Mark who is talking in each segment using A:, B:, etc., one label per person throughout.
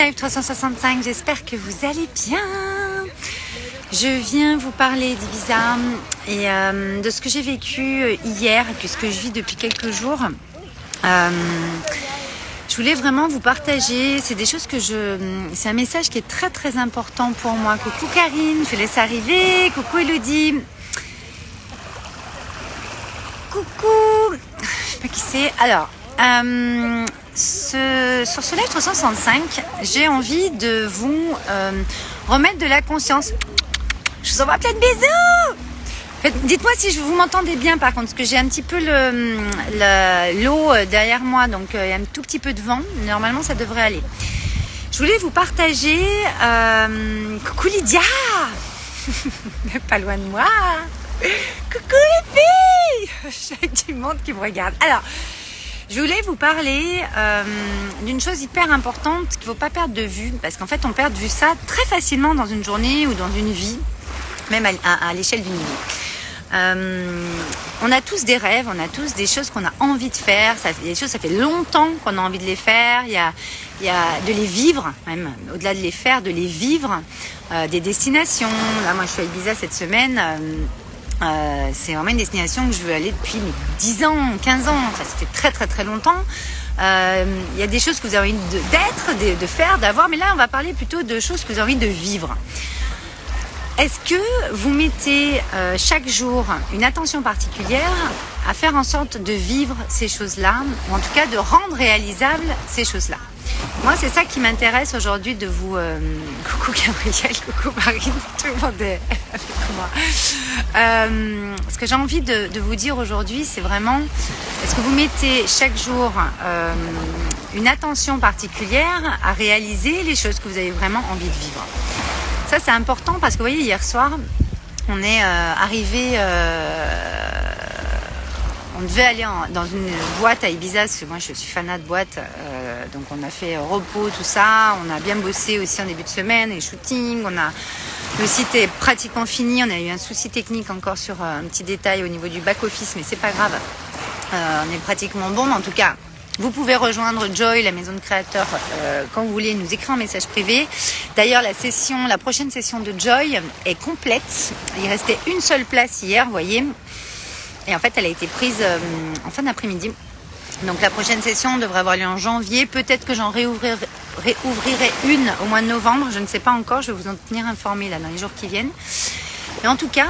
A: Live 365, j'espère que vous allez bien. Je viens vous parler d'Ibiza et de ce que j'ai vécu hier et puis ce que je vis depuis quelques jours. Je voulais vraiment vous partager, c'est des choses c'est un message qui est très très important pour moi. Coucou Karine, je te laisse arriver. Coucou Elodie. Coucou, je sais pas qui c'est. Alors, sur ce live 365, j'ai envie de vous remettre de la conscience. Je vous envoie plein de bisous. Dites-moi si vous m'entendez bien par contre, parce que j'ai un petit peu l'eau derrière moi, donc il y a un tout petit peu de vent. Normalement, ça devrait aller. Je voulais vous partager. Coucou Lydia. Pas loin de moi. Coucou les filles. J'ai du monde qui me regarde. Alors, je voulais vous parler d'une chose hyper importante qu'il ne faut pas perdre de vue, parce qu'en fait on perd de vue ça très facilement dans une journée ou dans une vie, même à l'échelle d'une vie. On a tous des rêves, on a tous des choses qu'on a envie de faire, il y a des choses, ça fait longtemps qu'on a envie de les faire, il y a de les vivre, même au-delà de les faire, de les vivre, des destinations. Là moi je suis à Ibiza cette semaine. C'est vraiment une destination que je veux aller depuis 10 ans, 15 ans, ça fait très très très longtemps. Il y a des choses que vous avez envie de faire, d'avoir, mais là on va parler plutôt de choses que vous avez envie de vivre. Est-ce que vous mettez chaque jour une attention particulière à faire en sorte de vivre ces choses-là, ou en tout cas de rendre réalisables ces choses-là? Moi, c'est ça qui m'intéresse aujourd'hui de vous... Coucou Gabriel, coucou Marine, tout le monde est avec moi. Ce que j'ai envie de vous dire aujourd'hui, c'est vraiment... Est-ce que vous mettez chaque jour une attention particulière à réaliser les choses que vous avez vraiment envie de vivre? Ça, c'est important parce que vous voyez, hier soir, on est arrivé... on devait aller dans une boîte à Ibiza, parce que moi je suis fanat de boîte, donc on a fait repos, tout ça, on a bien bossé aussi en début de semaine, les shootings, le site est pratiquement fini, on a eu un souci technique encore sur un petit détail au niveau du back-office, mais c'est pas grave, on est pratiquement bon, mais en tout cas, vous pouvez rejoindre Joy, la maison de créateurs, quand vous voulez, nous écrire un message privé. D'ailleurs, la prochaine session de Joy est complète, il restait une seule place hier, vous voyez. Et en fait, elle a été prise en fin d'après-midi. Donc la prochaine session devrait avoir lieu en janvier. Peut-être que j'en réouvrirai une au mois de novembre. Je ne sais pas encore. Je vais vous en tenir informé là dans les jours qui viennent. Mais en tout cas,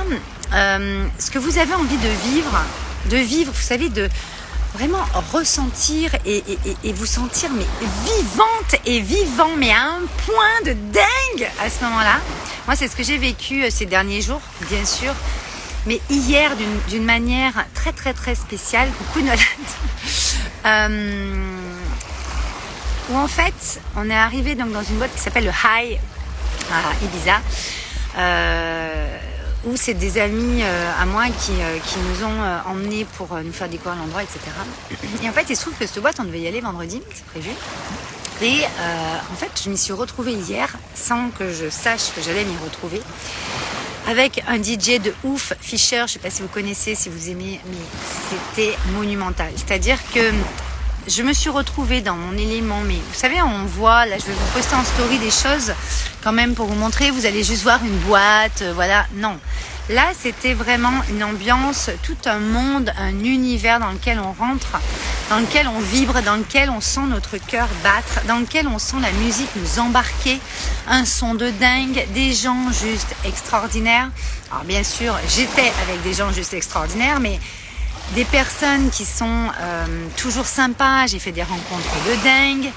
A: ce que vous avez envie de vivre, vous savez, de vraiment ressentir et vous sentir mais vivante et vivant, mais à un point de dingue à ce moment-là. Moi, c'est ce que j'ai vécu ces derniers jours, bien sûr. Mais hier, d'une manière très très très spéciale, coucou Nolan, où en fait, on est arrivé donc dans une boîte qui s'appelle le High à Ibiza, où c'est des amis à moi qui nous ont emmenés pour nous faire découvrir l'endroit, etc. Et en fait, il se trouve que cette boîte, on devait y aller vendredi, c'est prévu. Et en fait, je m'y suis retrouvée hier sans que je sache que j'allais m'y retrouver. Avec un DJ de ouf, Fisher, je ne sais pas si vous connaissez, si vous aimez, mais c'était monumental. C'est-à-dire que je me suis retrouvée dans mon élément, mais vous savez, on voit, là je vais vous poster en story des choses quand même pour vous montrer, vous allez juste voir une boîte, voilà, non. Là, c'était vraiment une ambiance, tout un monde, un univers dans lequel on rentre, dans lequel on vibre, dans lequel on sent notre cœur battre, dans lequel on sent la musique nous embarquer, un son de dingue, des gens juste extraordinaires. Alors bien sûr, j'étais avec des gens juste extraordinaires, mais des personnes qui sont toujours sympas, j'ai fait des rencontres de dingue.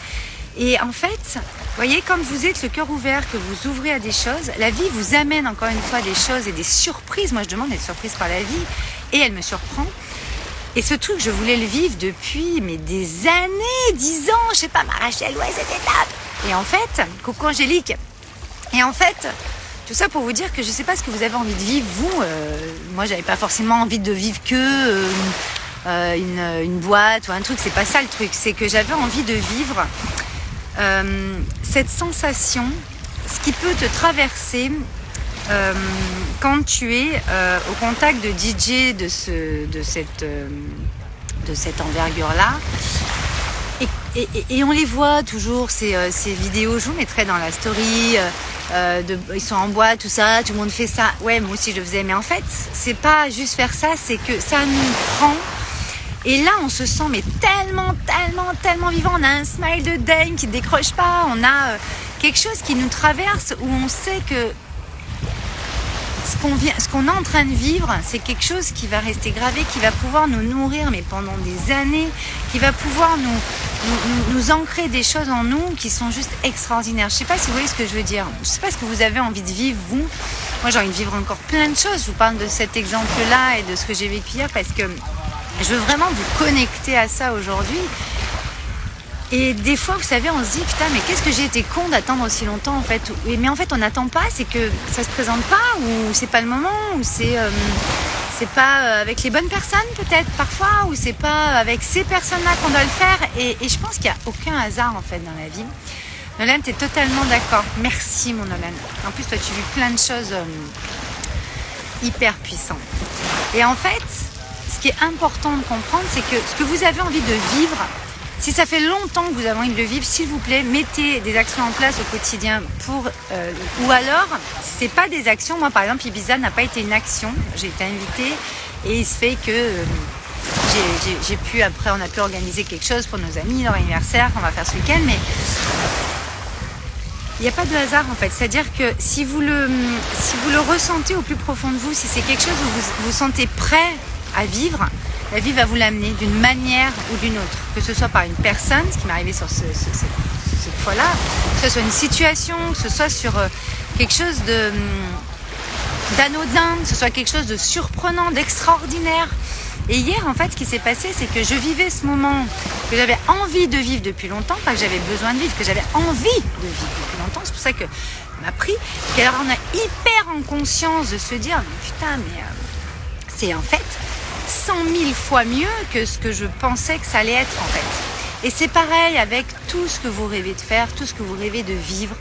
A: Et en fait, vous voyez, quand vous êtes le cœur ouvert, que vous ouvrez à des choses, la vie vous amène encore une fois des choses et des surprises. Moi, je demande d'être surprise par la vie et elle me surprend. Et ce truc, je voulais le vivre depuis des années, 10 ans, je sais pas, ma Rachel, ouais, cette étape. Et en fait, coucou Angélique. Et en fait, tout ça pour vous dire que je sais pas ce que vous avez envie de vivre, vous. Moi, j'avais pas forcément envie de vivre que une boîte ou un truc. C'est pas ça le truc. C'est que j'avais envie de vivre cette sensation, ce qui peut te traverser quand tu es au contact de DJ de cette envergure-là et on les voit toujours, ces vidéos, je vous mettrai dans la story, ils sont en bois, tout ça, tout le monde fait ça. Ouais, moi aussi je le faisais, mais en fait, c'est pas juste faire ça, c'est que ça nous prend. Et là, on se sent mais tellement vivant. On a un smile de dingue qui ne décroche pas. On a quelque chose qui nous traverse où on sait que ce qu'on est en train de vivre, c'est quelque chose qui va rester gravé, qui va pouvoir nous nourrir, mais pendant des années, qui va pouvoir nous ancrer des choses en nous qui sont juste extraordinaires. Je ne sais pas si vous voyez ce que je veux dire. Je ne sais pas ce que vous avez envie de vivre, vous. Moi, j'ai envie de vivre encore plein de choses. Je vous parle de cet exemple-là et de ce que j'ai vécu hier parce que je veux vraiment vous connecter à ça aujourd'hui. Et des fois, vous savez, on se dit, putain, mais qu'est-ce que j'ai été con d'attendre aussi longtemps, en fait. Mais en fait, on n'attend pas, c'est que ça se présente pas, ou c'est pas le moment, ou c'est pas avec les bonnes personnes, peut-être, parfois, ou c'est pas avec ces personnes-là qu'on doit le faire. Et je pense qu'il n'y a aucun hasard, en fait, dans la vie. Nolan, tu es totalement d'accord. Merci, mon Nolan. En plus, toi, tu vis plein de choses hyper puissantes. Et en fait, ce qui est important de comprendre, c'est que ce que vous avez envie de vivre, si ça fait longtemps que vous avez envie de le vivre, s'il vous plaît, mettez des actions en place au quotidien ou alors, c'est pas des actions. Moi, par exemple, Ibiza n'a pas été une action. J'ai été invitée et il se fait que j'ai pu, après, on a pu organiser quelque chose pour nos amis, leur anniversaire qu'on va faire ce week-end, mais il n'y a pas de hasard en fait. C'est-à-dire que si vous le ressentez au plus profond de vous, si c'est quelque chose où vous vous sentez prêt à vivre, la vie va vous l'amener d'une manière ou d'une autre. Que ce soit par une personne, ce qui m'est arrivé sur cette fois-là, que ce soit une situation, que ce soit sur quelque chose d'anodin, que ce soit quelque chose de surprenant, d'extraordinaire. Et hier, en fait, ce qui s'est passé, c'est que je vivais ce moment que j'avais envie de vivre depuis longtemps, pas que j'avais besoin de vivre, que j'avais envie de vivre depuis longtemps. C'est pour ça que ça m'a pris. Et alors, on a hyper en conscience de se dire, putain, mais c'est en fait 100 000 fois mieux que ce que je pensais que ça allait être en fait. Et c'est pareil avec tout ce que vous rêvez de faire, tout ce que vous rêvez de vivre.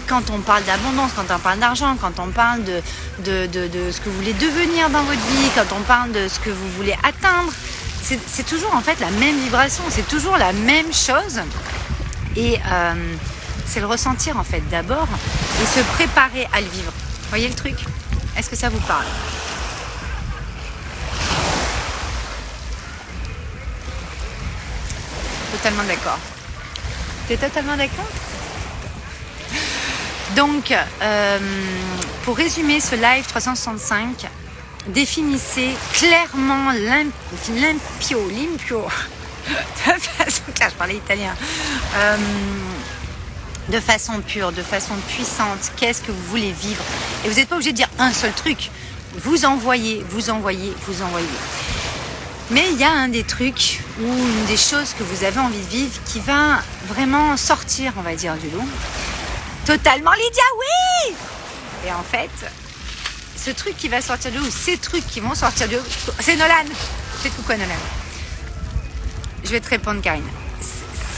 A: Quand on parle d'abondance, quand on parle d'argent, quand on parle de ce que vous voulez devenir dans votre vie, quand on parle de ce que vous voulez atteindre, c'est toujours en fait la même vibration, c'est toujours la même chose. Et c'est le ressentir en fait d'abord et se préparer à le vivre. Vous voyez le truc ? Est-ce que ça vous parle ? Totalement d'accord. T'es totalement d'accord ? Donc, pour résumer ce live 365, définissez clairement limpio, de façon claire, je parlais italien, de façon pure, de façon puissante, qu'est-ce que vous voulez vivre. Et vous n'êtes pas obligé de dire un seul truc, vous envoyez. Mais il y a un des trucs ou une des choses que vous avez envie de vivre qui va vraiment sortir, on va dire, du lot. Totalement, Lydia, oui! Et en fait, ce truc qui va sortir du lot, ou ces trucs qui vont sortir du lot, c'est Nolan. Fais coucou à Nolan. Je vais te répondre, Karine.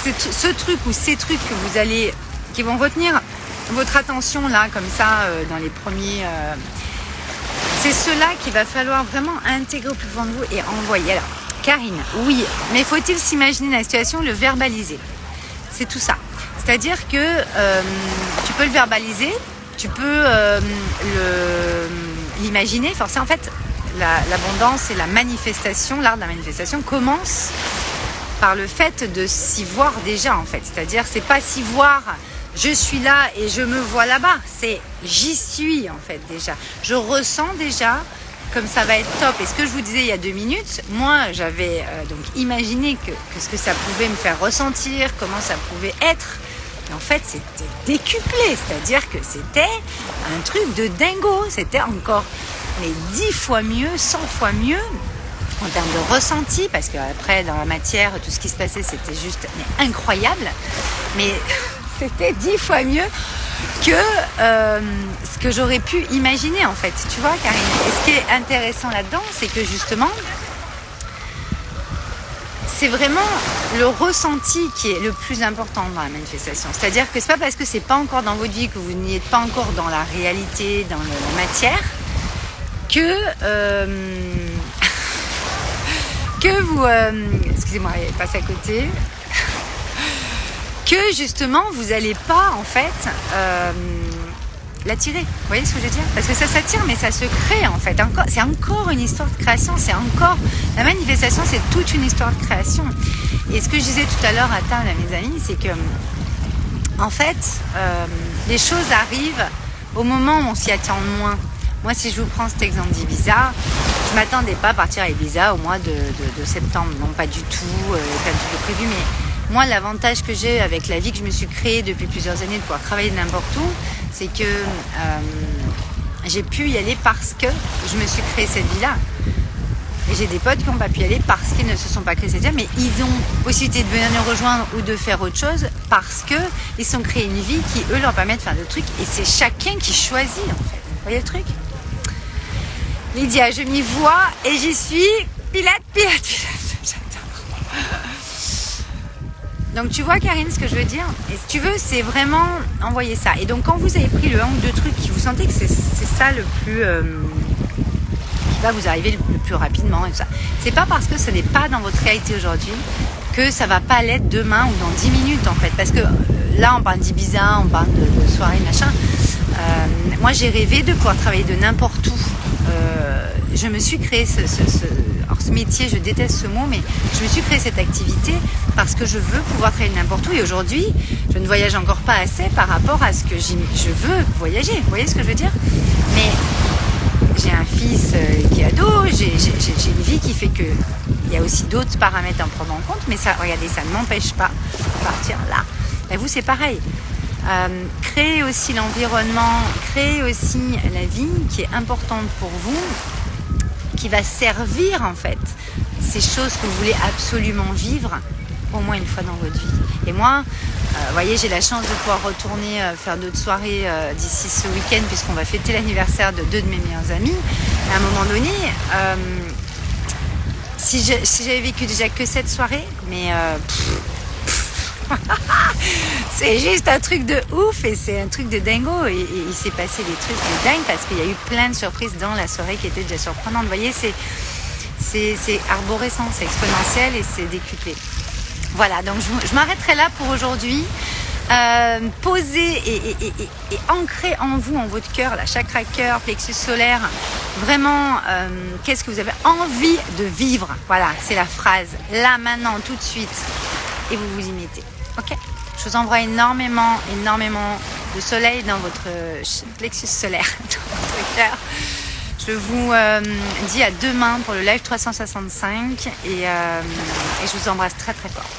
A: Ce truc ou ces trucs que vous allez, qui vont retenir votre attention là, comme ça, dans les premiers... c'est cela qu'il va falloir vraiment intégrer au plus profond de vous et envoyer. Alors, Karine, oui, mais faut-il s'imaginer la situation, le verbaliser? C'est tout ça. C'est-à-dire que tu peux le verbaliser, tu peux l'imaginer. Forcément, en fait, l'abondance et la manifestation, l'art de la manifestation commence par le fait de s'y voir déjà, en fait. C'est-à-dire, c'est pas s'y voir... Je suis là et je me vois là-bas. C'est j'y suis en fait déjà. Je ressens déjà comme ça va être top. Et ce que je vous disais il y a 2 minutes, moi j'avais donc imaginé que ce que ça pouvait me faire ressentir, comment ça pouvait être. Et en fait c'était décuplé. C'est-à-dire que c'était un truc de dingo. C'était encore 10 fois mieux, 100 fois mieux en termes de ressenti. Parce qu'après dans la matière, tout ce qui se passait c'était juste incroyable. Mais... c'était 10 fois mieux que ce que j'aurais pu imaginer en fait. Tu vois, Karine. Et ce qui est intéressant là-dedans, c'est que justement, c'est vraiment le ressenti qui est le plus important dans la manifestation. C'est-à-dire que c'est pas parce que c'est pas encore dans votre vie, que vous n'y êtes pas encore dans la réalité, dans la matière, que que vous... excusez-moi, elle passe à côté. Que justement, vous n'allez pas, en fait, l'attirer. Vous voyez ce que je veux dire? Parce que ça s'attire, mais ça se crée, en fait. C'est encore une histoire de création. C'est encore... La manifestation, c'est toute une histoire de création. Et ce que je disais tout à l'heure à table à mes amis, c'est que, en fait, les choses arrivent au moment où on s'y attend moins. Moi, si je vous prends cet exemple d'Ibiza, je ne m'attendais pas à partir à Ibiza au mois de septembre. Non, pas du tout, pas du tout prévu. Mais moi, l'avantage que j'ai avec la vie que je me suis créée depuis plusieurs années de pouvoir travailler n'importe où, c'est que j'ai pu y aller parce que je me suis créée cette vie-là. Et j'ai des potes qui n'ont pas pu y aller parce qu'ils ne se sont pas créés cette vie, mais ils ont possibilité de venir nous rejoindre ou de faire autre chose parce qu'ils se sont créés une vie qui, eux, leur permet de faire des trucs. Et c'est chacun qui choisit, en fait. Vous voyez le truc? Lydia, je m'y vois et j'y suis. Pilate. J'adore. Donc tu vois, Karine, ce que je veux dire? Et si tu veux, c'est vraiment envoyer ça. Et donc quand vous avez pris le 1 ou 2 trucs, vous sentez que c'est ça le plus... qui va vous arriver le plus rapidement et tout ça. C'est pas parce que ce n'est pas dans votre réalité aujourd'hui que ça va pas l'être demain ou dans 10 minutes, en fait. Parce que là, on parle d'Ibiza, on parle de soirée, machin. Moi, j'ai rêvé de pouvoir travailler de n'importe où. Je me suis créé alors ce métier, je déteste ce mot, mais je me suis créé cette activité parce que je veux pouvoir travailler n'importe où. Et aujourd'hui, je ne voyage encore pas assez par rapport à ce que je veux voyager. Vous voyez ce que je veux dire? Mais j'ai un fils qui est ado, j'ai une vie qui fait que il y a aussi d'autres paramètres à prendre en compte. Mais ça, regardez, ça ne m'empêche pas de partir là. Et vous, c'est pareil. Créer aussi l'environnement, créer aussi la vie qui est importante pour vous, qui va servir en fait ces choses que vous voulez absolument vivre au moins une fois dans votre vie. Et moi, vous voyez, j'ai la chance de pouvoir retourner faire d'autres soirées d'ici ce week-end puisqu'on va fêter l'anniversaire de 2 de mes meilleurs amis. À un moment donné, si j'avais vécu déjà que cette soirée, mais c'est juste un truc de ouf et c'est un truc de dingo et il s'est passé des trucs de dingue parce qu'il y a eu plein de surprises dans la soirée qui étaient déjà surprenantes. Vous voyez, c'est arborescent, c'est exponentiel et c'est décuplé. Voilà, donc je m'arrêterai là pour aujourd'hui. Posez et ancrez en vous, en votre cœur, la chakra cœur, plexus solaire, vraiment, qu'est-ce que vous avez envie de vivre? Voilà, c'est la phrase, là, maintenant, tout de suite, et vous vous y mettez. Ok? Je vous envoie énormément de soleil dans votre plexus solaire, dans votre cœur. Je vous dis à demain pour le live 365 et je vous embrasse très très fort.